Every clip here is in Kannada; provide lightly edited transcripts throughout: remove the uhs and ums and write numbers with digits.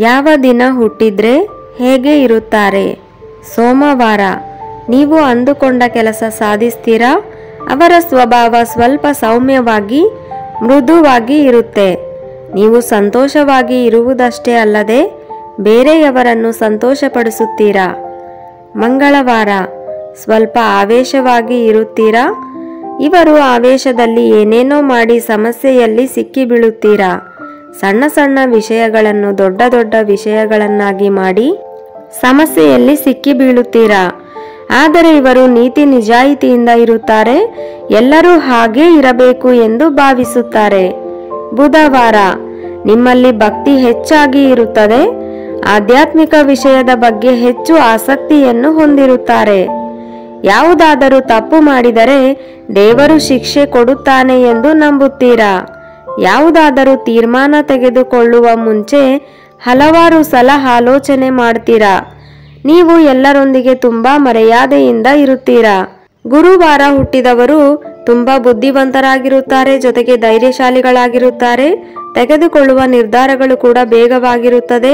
ಯಾವ ದಿನ ಹುಟ್ಟಿದ್ರೆ ಹೇಗೆ ಇರುತ್ತಾರೆ? ಸೋಮವಾರ. ನೀವು ಅಂದುಕೊಂಡ ಕೆಲಸ ಸಾಧಿಸ್ತೀರಾ? ಅವರ ಸ್ವಭಾವ ಸ್ವಲ್ಪ ಸೌಮ್ಯವಾಗಿ ಮೃದುವಾಗಿ ಇರುತ್ತೆ. ನೀವು ಸಂತೋಷವಾಗಿ ಇರುವುದಷ್ಟೇ ಅಲ್ಲದೆ ಬೇರೆಯವರನ್ನು ಸಂತೋಷಪಡಿಸುತ್ತೀರಾ. ಮಂಗಳವಾರ. ಸ್ವಲ್ಪ ಆವೇಶವಾಗಿ ಇರುತ್ತೀರಾ? ಇವರು ಆವೇಶದಲ್ಲಿ ಏನೇನೋ ಮಾಡಿ ಸಮಸ್ಯೆಯಲ್ಲಿ ಸಿಕ್ಕಿಬೀಳುತ್ತೀರಾ. ಸಣ್ಣ ಸಣ್ಣ ವಿಷಯಗಳನ್ನು ದೊಡ್ಡ ದೊಡ್ಡ ವಿಷಯಗಳನ್ನಾಗಿ ಮಾಡಿ ಸಮಸ್ಯೆಯಲ್ಲಿ ಸಿಕ್ಕಿಬೀಳುತ್ತೀರಾ. ಆದರೆ ಇವರು ನೀತಿ ನಿಜಾಯಿತಿಯಿಂದ ಇರುತ್ತಾರೆ. ಎಲ್ಲರೂ ಹಾಗೇ ಇರಬೇಕು ಎಂದು ಭಾವಿಸುತ್ತಾರೆ. ಬುಧವಾರ. ನಿಮ್ಮಲ್ಲಿ ಭಕ್ತಿ ಹೆಚ್ಚಾಗಿ ಇರುತ್ತದೆ. ಆಧ್ಯಾತ್ಮಿಕ ವಿಷಯದ ಬಗ್ಗೆ ಹೆಚ್ಚು ಆಸಕ್ತಿಯನ್ನು ಹೊಂದಿರುತ್ತಾರೆ. ಯಾವುದಾದರೂ ತಪ್ಪು ಮಾಡಿದರೆ ದೇವರು ಶಿಕ್ಷೆ ಕೊಡುತ್ತಾನೆ ಎಂದು ನಂಬುತ್ತೀರಾ. ಯಾವುದಾದರೂ ತೀರ್ಮಾನ ತೆಗೆದುಕೊಳ್ಳುವ ಮುಂಚೆ ಹಲವಾರು ಸಲ ಆಲೋಚನೆ ಮಾಡ್ತೀರಾ. ನೀವು ಎಲ್ಲರೊಂದಿಗೆ ತುಂಬಾ ಮರ್ಯಾದೆಯಿಂದ ಇರುತ್ತೀರಾ. ಗುರುವಾರ ಹುಟ್ಟಿದವರು ತುಂಬಾ ಬುದ್ಧಿವಂತರಾಗಿರುತ್ತಾರೆ, ಜೊತೆಗೆ ಧೈರ್ಯಶಾಲಿಗಳಾಗಿರುತ್ತಾರೆ. ತೆಗೆದುಕೊಳ್ಳುವ ನಿರ್ಧಾರಗಳು ಕೂಡ ಬೇಗವಾಗಿರುತ್ತದೆ.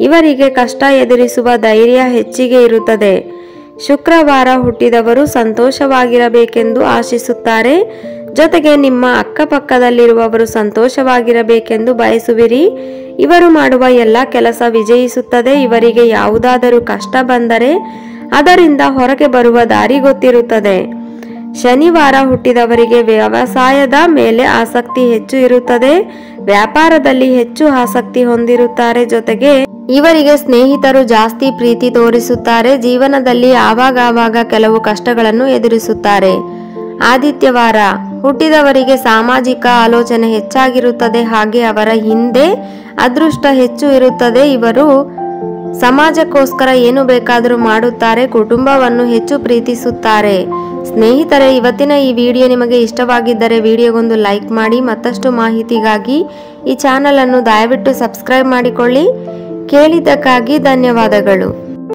ಇವರಿಗೆ ಕಷ್ಟ ಎದುರಿಸುವ ಧೈರ್ಯ ಹೆಚ್ಚಿಗೆ ಇರುತ್ತದೆ. ಶುಕ್ರವಾರ ಹುಟ್ಟಿದವರು ಸಂತೋಷವಾಗಿರಬೇಕೆಂದು ಆಶಿಸುತ್ತಾರೆ. ಜೊತೆಗೆ ನಿಮ್ಮ ಅಕ್ಕಪಕ್ಕದಲ್ಲಿರುವವರು ಸಂತೋಷವಾಗಿರಬೇಕೆಂದು ಬಯಸುವಿರಿ. ಇವರು ಮಾಡುವ ಎಲ್ಲ ಕೆಲಸ ವಿಜಯಿಸುತ್ತದೆ. ಇವರಿಗೆ ಯಾವುದಾದರೂ ಕಷ್ಟ ಬಂದರೆ ಅದರಿಂದ ಹೊರಗೆ ಬರುವ ದಾರಿ ಗೊತ್ತಿರುತ್ತದೆ. ಶನಿವಾರ ಹುಟ್ಟಿದವರಿಗೆ ವ್ಯವಸಾಯದ ಮೇಲೆ ಆಸಕ್ತಿ ಹೆಚ್ಚು ಇರುತ್ತದೆ. ವ್ಯಾಪಾರದಲ್ಲಿ ಹೆಚ್ಚು ಆಸಕ್ತಿ ಹೊಂದಿರುತ್ತಾರೆ. ಜೊತೆಗೆ ಇವರಿಗೆ ಸ್ನೇಹಿತರು ಜಾಸ್ತಿ ಪ್ರೀತಿ ತೋರಿಸುತ್ತಾರೆ. ಜೀವನದಲ್ಲಿ ಆವಾಗ ಕೆಲವು ಕಷ್ಟಗಳನ್ನು ಎದುರಿಸುತ್ತಾರೆ. ಆದಿತ್ಯವಾರ ಹುಟ್ಟಿದವರಿಗೆ ಸಾಮಾಜಿಕ ಆಲೋಚನೆ ಹೆಚ್ಚಾಗಿರುತ್ತದೆ. ಹಾಗೆ ಅವರ ಹಿಂದೆ ಅದೃಷ್ಟ ಹೆಚ್ಚು ಇರುತ್ತದೆ. ಇವರು ಸಮಾಜಕ್ಕೋಸ್ಕರ ಏನು ಬೇಕಾದರೂ ಮಾಡುತ್ತಾರೆ. ಕುಟುಂಬವನ್ನು ಹೆಚ್ಚು ಪ್ರೀತಿಸುತ್ತಾರೆ. ಸ್ನೇಹಿತರೆ, ಇವತ್ತಿನ ಈ ವಿಡಿಯೋ ನಿಮಗೆ ಇಷ್ಟವಾಗಿದ್ದರೆ ವಿಡಿಯೋಗೊಂದು ಲೈಕ್ ಮಾಡಿ. ಮತ್ತಷ್ಟು ಮಾಹಿತಿಗಾಗಿ ಈ ಚಾನಲ್ ಅನ್ನು ದಯವಿಟ್ಟು ಸಬ್ಸ್ಕ್ರೈಬ್ ಮಾಡಿಕೊಳ್ಳಿ. ಕೇಳಿದ್ದಕ್ಕಾಗಿ ಧನ್ಯವಾದಗಳು.